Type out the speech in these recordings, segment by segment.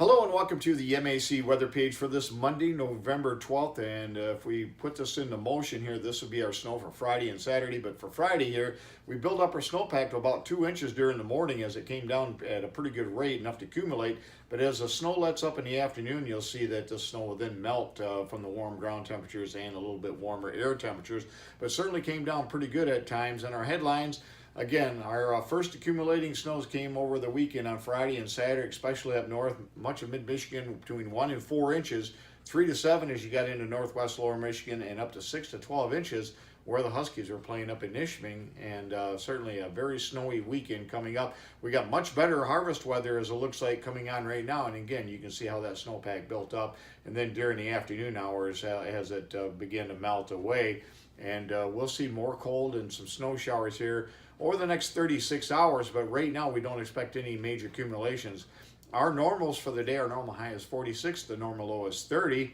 Hello and welcome to the MAC weather page for this Monday, November 12th. And if we put this into motion here, this would be our snow for Friday and Saturday. But for Friday here, we built up our snowpack to about 2 inches during the morning as it came down at a pretty good rate, enough to accumulate. But as the snow lets up in the afternoon, you'll see that the snow will then melt from the warm ground temperatures and a little bit warmer air temperatures. But it certainly came down pretty good at times. And our headlines, again, our first accumulating snows came over the weekend on Friday and Saturday, especially up north, much of mid-Michigan between 1 and 4 inches, 3 to 7 as you got into northwest lower Michigan, and up to 6 to 12 inches where the Huskies are playing up in Nishming, and certainly a very snowy weekend coming up. We got much better harvest weather as it looks like coming on right now, and again, you can see how that snowpack built up, and then during the afternoon hours as it began to melt away. And we'll see more cold and some snow showers here over the next 36 hours, but right now we don't expect any major accumulations. Our normals for the day, our normal high is 46, the normal low is 30.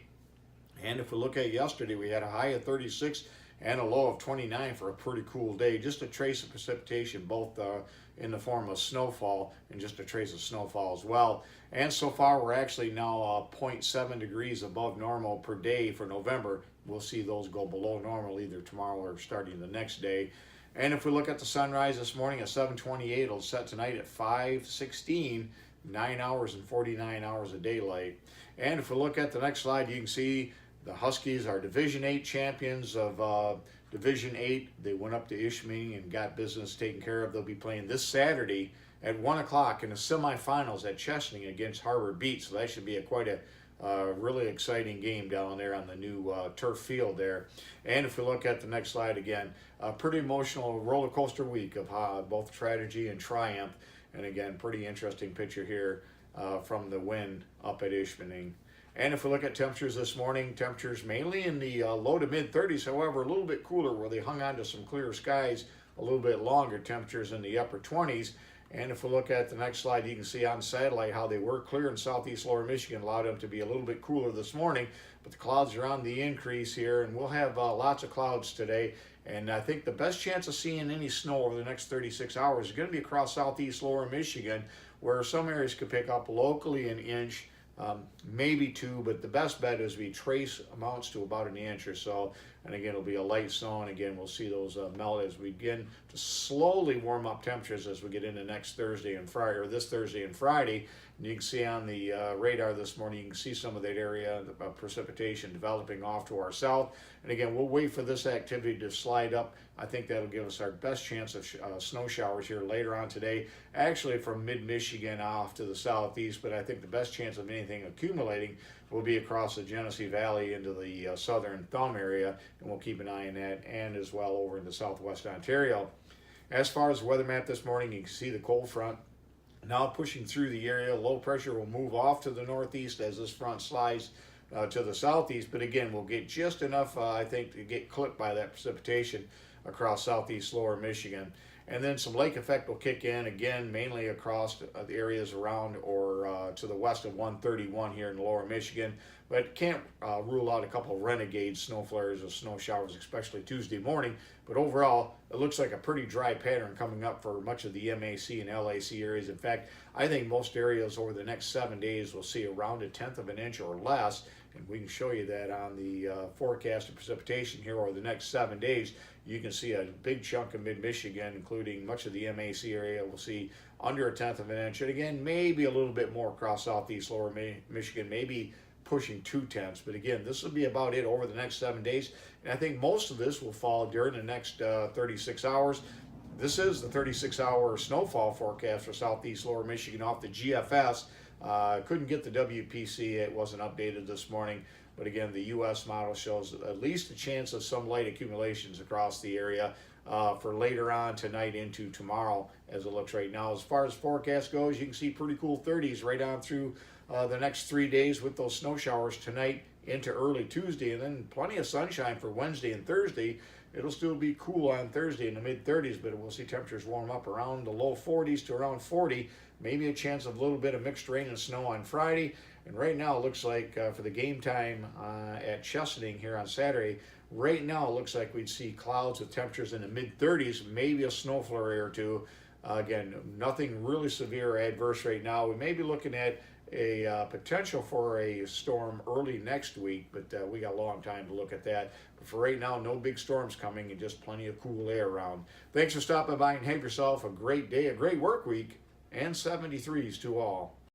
And if we look at yesterday, we had a high of 36 and a low of 29 for a pretty cool day. Just a trace of precipitation, both in the form of snowfall and just a trace of snowfall as well. And so far, we're actually now 0.7 degrees above normal per day for November. We'll see those go below normal either tomorrow or starting the next day. And if we look at the sunrise this morning at 7:28, it'll set tonight at 5:16, 9 hours and 49 hours of daylight. And if we look at the next slide, you can see the Huskies are Division 8 champions of Division 8. They went up to Ishpeming and got business taken care of. They'll be playing this Saturday at 1 o'clock in the semifinals at Chesaning against Harbor Beat. So that should be quite a really exciting game down there on the new turf field there. And if we look at the next slide again, a pretty emotional roller coaster week of both tragedy and triumph. And again, pretty interesting picture here from the wind up at Ishpeming. And if we look at temperatures this morning, temperatures mainly in the low to mid 30s, however, a little bit cooler where they hung on to some clear skies a little bit longer, temperatures in the upper 20s. And if we look at the next slide, you can see on satellite how they were clear in southeast lower Michigan, allowed them to be a little bit cooler this morning. But the clouds are on the increase here, and we'll have lots of clouds today. And I think the best chance of seeing any snow over the next 36 hours is going to be across southeast lower Michigan, where some areas could pick up locally an inch, maybe 2, but the best bet is we trace amounts to about an inch or so. And again, it'll be a light snow, and again, we'll see those melt as we begin to slowly warm up temperatures as we get into next Thursday and Friday, or this Thursday and Friday. And you can see on the radar this morning, you can see some of that area of precipitation developing off to our south. And again, we'll wait for this activity to slide up. I think that'll give us our best chance of snow showers here later on today, actually from mid-Michigan off to the southeast, but I think the best chance of anything accumulating will be across the Genesee Valley into the southern thumb area, and we'll keep an eye on that, and as well over into southwest Ontario. As far as the weather map this morning, you can see the cold front now pushing through the area. Low pressure will move off to the northeast as this front slides to the southeast, but again, we'll get just enough, I think, to get clipped by that precipitation across southeast lower Michigan. And then some lake effect will kick in again, mainly across the areas around or to the west of 131 here in lower Michigan. But can't rule out a couple of renegade snow flares or snow showers, especially Tuesday morning. But overall, it looks like a pretty dry pattern coming up for much of the MAC and LAC areas. In fact, I think most areas over the next 7 days will see around 1/10 of an inch or less. And we can show you that on the forecast of precipitation here over the next 7 days. You can see a big chunk of mid-Michigan, including much of the MAC area. We'll see under 1/10 of an inch. And again, maybe a little bit more across southeast lower Michigan, maybe pushing 2/10. But again, this will be about it over the next 7 days. And I think most of this will fall during the next 36 hours. This is the 36-hour snowfall forecast for southeast lower Michigan off the GFS. Couldn't get the WPC, it wasn't updated this morning, but again, the U.S. model shows at least a chance of some light accumulations across the area for later on tonight into tomorrow as it looks right now. As far as forecast goes, you can see pretty cool 30s right on through the next 3 days with those snow showers tonight into early Tuesday, and then plenty of sunshine for Wednesday and Thursday. It'll still be cool on Thursday in the mid-30s, but we'll see temperatures warm up around the low 40s to around 40. Maybe a chance of a little bit of mixed rain and snow on Friday. And right now it looks like for the game time at Chesaning here on Saturday, right now it looks like we'd see clouds with temperatures in the mid-30s, maybe a snow flurry or two. Again, nothing really severe or adverse right now. We may be looking at a potential for a storm early next week, but we got a long time to look at that. But for right now, no big storms coming and just plenty of cool air around. Thanks for stopping by and have yourself a great day, a great work week, and 73s to all.